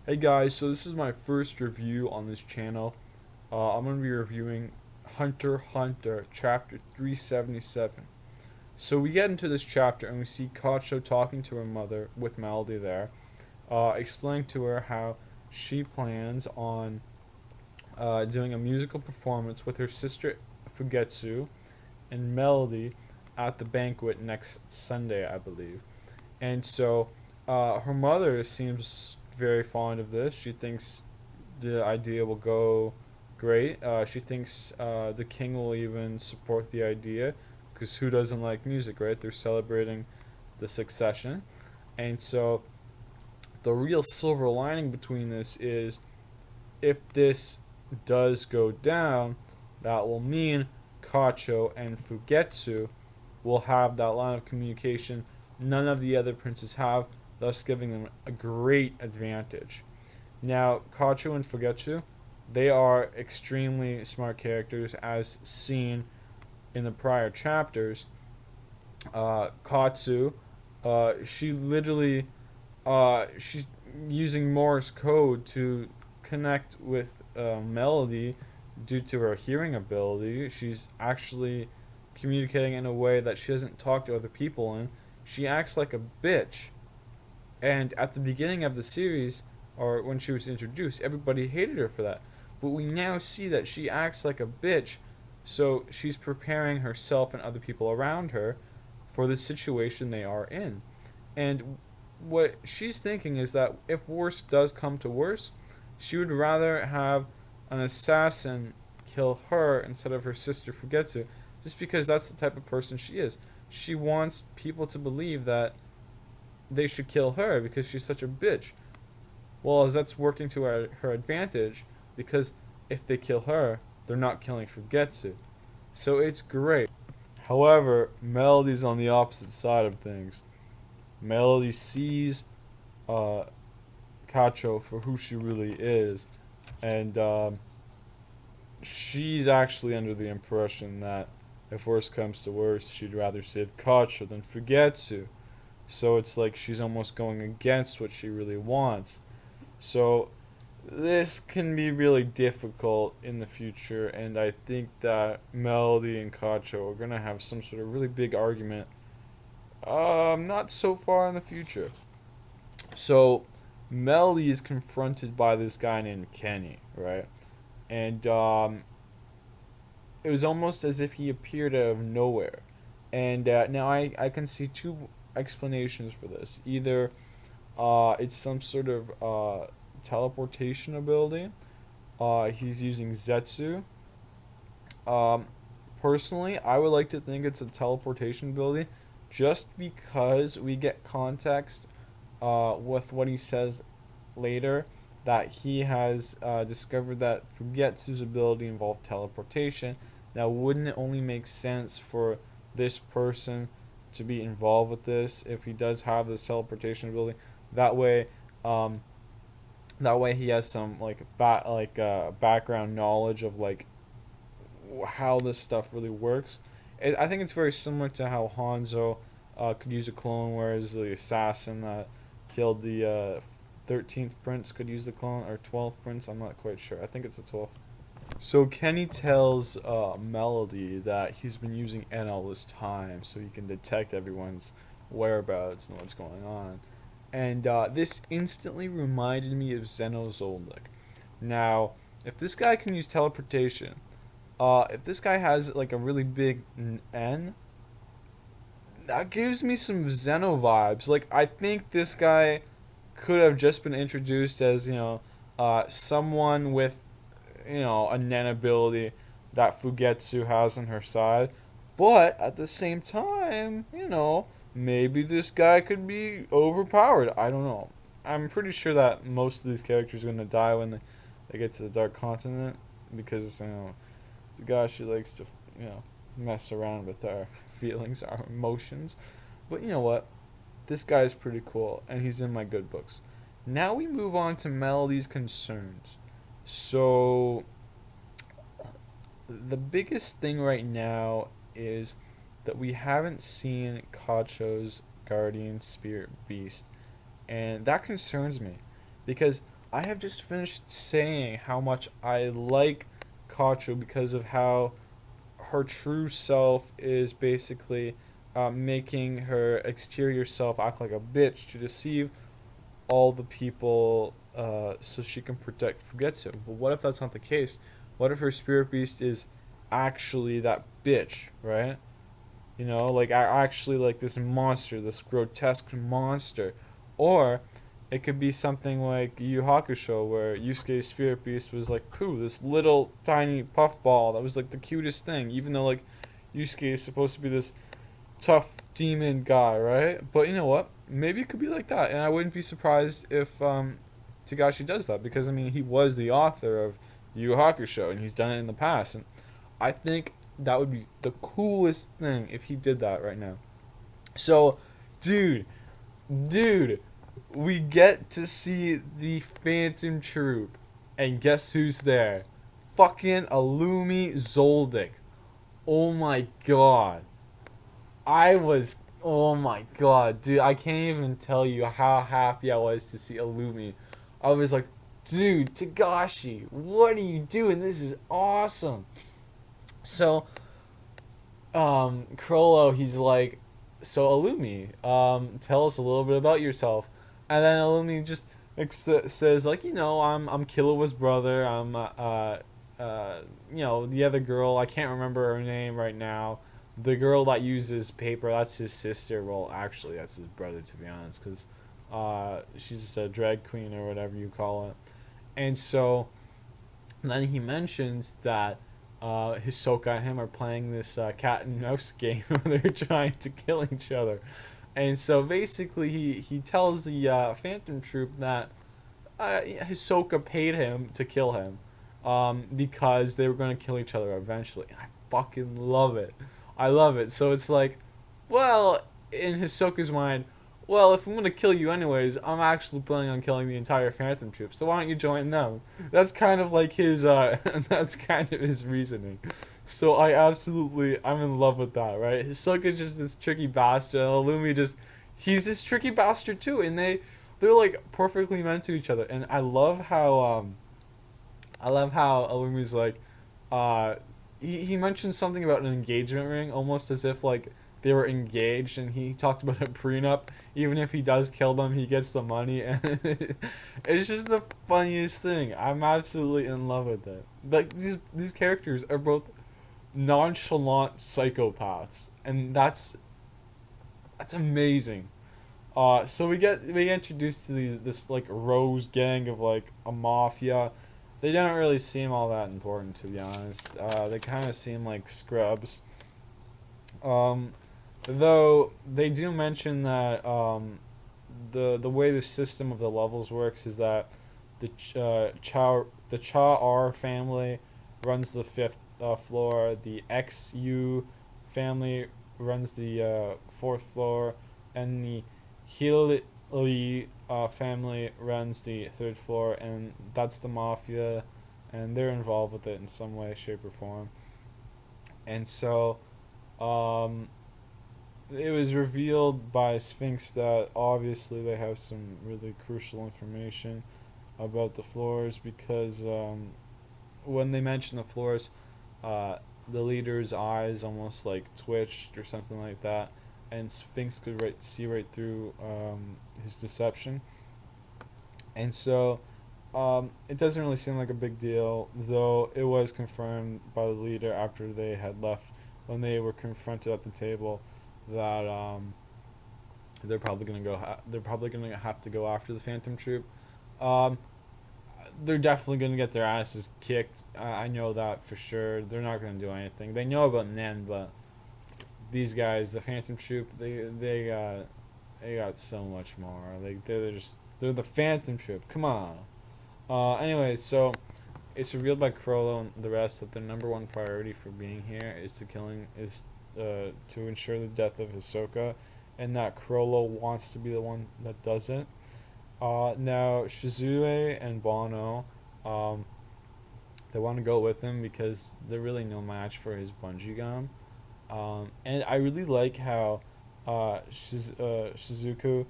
Hey guys, so this is my first review on this channel. I'm going to be reviewing Hunter x Hunter, chapter 377. So we get into this chapter and we see Kacho talking to her mother with Melody there, explaining to her how she plans on doing a musical performance with her sister Fugetsu and Melody at the banquet next Sunday, I believe. And so her mother seems very fond of this. She thinks the idea will go great. She thinks the king will even support the idea because who doesn't like music, right? They're celebrating the succession. And so the real silver lining between this is if this does go down, that will mean Kacho and Fugetsu will have that line of communication none of the other princes have, thus giving them a great advantage. Now, Kacho and Fugetsu, they are extremely smart characters as seen in the prior chapters. Katsu, she literally, she's using Morse code to connect with Melody due to her hearing ability. She's actually communicating in a way that she doesn't talk to other people in. She acts like a bitch. And at the beginning of the series, or when she was introduced, everybody hated her for that. But we now see that she acts like a bitch, so she's preparing herself and other people around her for the situation they are in. And what she's thinking is that if worse does come to worse, she would rather have an assassin kill her instead of her sister Fugetsu, just because that's the type of person she is. She wants people to believe that they should kill her because she's such a bitch. Well, as that's working to her advantage, because if they kill her, they're not killing Fugetsu. So it's great. However, Melody's on the opposite side of things. Melody sees uh, Kacho for who she really is, and she's actually under the impression that if worse comes to worse, she'd rather save Kacho than Fugetsu. So it's like she's almost going against what she really wants. So this can be really difficult in the future, and I think that Melody and Kacho are gonna have some sort of really big argument. Not so far in the future. So Melody is confronted by this guy named Kenny, right? And it was almost as if he appeared out of nowhere. And now I can see two explanations for this. Either it's some sort of teleportation ability. He's using Zetsu. Um, Personally, I would like to think it's a teleportation ability just because we get context with what he says later that he has discovered that Fugetsu's ability involved teleportation. Now, wouldn't it only make sense for this person to be involved with this if he does have this teleportation ability? That way, um, that way he has some background knowledge of like how this stuff really works. I think it's very similar to how Hanzo could use a clone, whereas the assassin that killed the 13th prince could use the clone, or 12th prince. I'm not quite sure. I think it's a 12th. So Kenny tells Melody that he's been using N all this time so he can detect everyone's whereabouts and what's going on. And this instantly reminded me of Zeno Zolnik. Now, if this guy can use teleportation, if this guy has like a really big N, that gives me some Zeno vibes. Like I think this guy could have just been introduced as someone with a Nen ability that Fugetsu has on her side, but at the same time, maybe this guy could be overpowered. I don't know. I'm pretty sure that most of these characters are gonna die when they get to the Dark Continent because Togashi likes to mess around with our feelings, our emotions. But you know what? This guy is pretty cool, and he's in my good books. Now we move on to Melody's concerns. So the biggest thing right now is that we haven't seen Kacho's guardian spirit beast, and that concerns me because I have just finished saying how much I like Kacho because of how her true self is basically making her exterior self act like a bitch to deceive all the people so she can protect Fugetsu. But what if that's not the case? What if her spirit beast is actually that bitch, right? You know, like actually like this monster, this grotesque monster, or it could be something like Yu Yu Hakusho, where Yusuke's spirit beast was like, pooh, this little tiny puffball that was like the cutest thing, even though like Yusuke is supposed to be this tough demon guy, right? But you know what? Maybe it could be like that, and I wouldn't be surprised if Tagashi does that because I mean he was the author of Yu Yu Hakusho, and he's done it in the past, and I think that would be the coolest thing if he did that right now. So, dude, dude, we get to see the Phantom Troop, and guess who's there? Fucking Alumi Zoldyck. Oh my god. Oh my god, dude, I can't even tell you how happy I was to see Alumi. I was like, dude, Tagashi, what are you doing? This is awesome. So, Crollo, he's like, so Alumi, tell us a little bit about yourself. And then Alumi just says, like, I'm Killua's brother. I'm, the other girl, I can't remember her name right now. The girl that uses paper, that's his sister. Well, actually, that's his brother, to be honest, because she's just a drag queen or whatever you call it. And so then he mentions that Hisoka and him are playing this cat and mouse game where they're trying to kill each other. And so basically, he tells the Phantom Troop that Hisoka paid him to kill him because they were going to kill each other eventually. And I fucking love it. I love it. So it's like, well, in Hisoka's mind, well, if I'm going to kill you anyways, I'm actually planning on killing the entire Phantom Troop. So why don't you join them? That's kind of like his, that's kind of his reasoning. So I'm in love with that, right? Hisoka's just this tricky bastard, and Illumi he's this tricky bastard too, and they're like perfectly meant to each other. And I love how Illumi's like, uh, he mentioned something about an engagement ring, almost as if like they were engaged, and he talked about a prenup. Even if he does kill them, he gets the money, and it's just the funniest thing. I'm absolutely in love with it. Like these characters are both nonchalant psychopaths, and that's amazing. So we get introduced to this like Rose gang of like a mafia. They don't really seem all that important, to be honest. They kind of seem like scrubs. Um, though they do mention that the way the system of the levels works is that the Cha R family runs the fifth floor. The XU family runs the fourth floor, and the Hilly family runs the third floor, and that's the mafia, and they're involved with it in some way, shape, or form. And so, um, it was revealed by Sphinx that obviously they have some really crucial information about the floors because when they mentioned the floors, uh, the leader's eyes almost like twitched or something like that, and Sphinx could see right through his deception. And so it doesn't really seem like a big deal, though it was confirmed by the leader after they had left when they were confronted at the table that they're probably gonna have to go after the Phantom Troop. Um, they're definitely gonna get their asses kicked. I know that for sure. They're not gonna do anything. They know about Nen, but these guys, the Phantom Troop, they got so much more. Like they're the Phantom Troop. Come on. Anyway, so it's revealed by Crollo and the rest that their number one priority for being here is to ensure the death of Hisoka, and that Crollo wants to be the one that does it. Now Shizue and Bono, um, they want to go with him because they're really no match for his bungee gum. And I really like how Shizuku,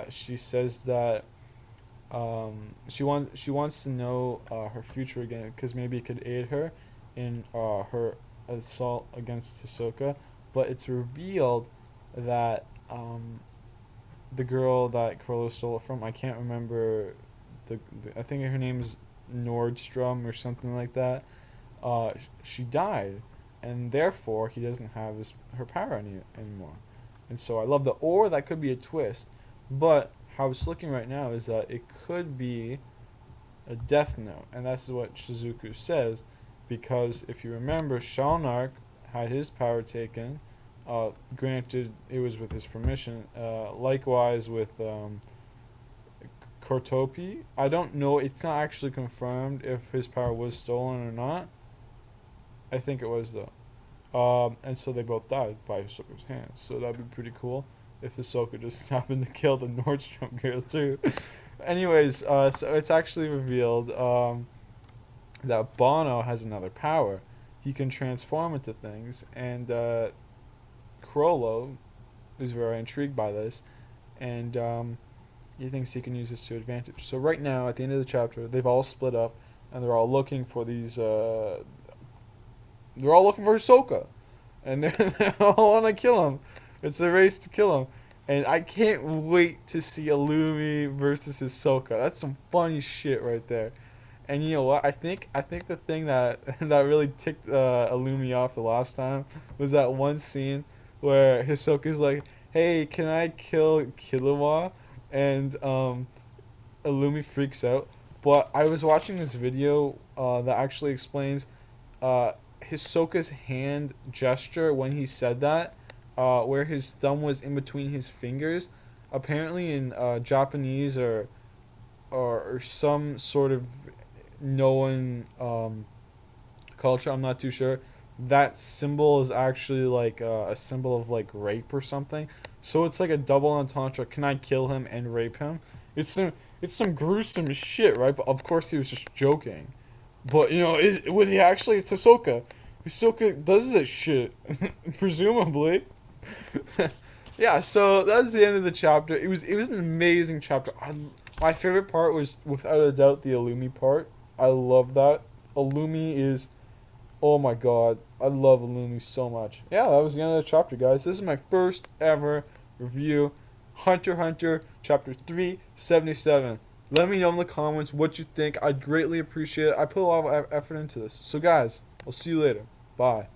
she says that She wants to know her future again because maybe it could aid her in her assault against Hisoka. But it's revealed that the girl that Chrollo stole it from, I can't remember the I think her name is Nordstrom or something like that. She died, and therefore he doesn't have her power anymore. And so I love or that could be a twist, but how it's looking right now is that it could be a Death Note, and that's what Shizuku says, because if you remember, Shalnark had his power taken. Granted, it was with his permission. Likewise with Kortopi. I don't know. It's not actually confirmed if his power was stolen or not. I think it was though. And so they both died by Hisoka's hands. So that'd be pretty cool if Hisoka just happened to kill the Nordstrom girl too. Anyways, so it's actually revealed that Bono has another power. He can transform into things, and Chrollo is very intrigued by this, and he thinks he can use this to advantage. So right now, at the end of the chapter, they've all split up, and they're all looking for these. They're all looking for Hisoka, and they all want to kill him. It's a race to kill him, and I can't wait to see Illumi versus Hisoka. That's some funny shit right there. And you know what? I think the thing that that really ticked Illumi off the last time was that one scene where Hisoka's like, "Hey, can I kill Killua?" And Illumi freaks out. But I was watching this video that actually explains Hisoka's hand gesture when he said that, where his thumb was in between his fingers. Apparently, in Japanese or some sort of known culture, I'm not too sure, that symbol is actually like a symbol of like rape or something. So it's like a double entendre. Can I kill him and rape him? It's some gruesome shit, right? But of course he was just joking. But was he actually? It's Hisoka. Hisoka does this shit, presumably. Yeah. So that's the end of the chapter. It was an amazing chapter. My favorite part was without a doubt the Illumi part. I love that. Illumi is, oh my god, I love Illumi so much. Yeah, that was the end of the chapter, guys. This is my first ever review, Hunter x Hunter, chapter 377. Let me know in the comments what you think. I'd greatly appreciate it. I put a lot of effort into this. So guys, I'll see you later. Bye.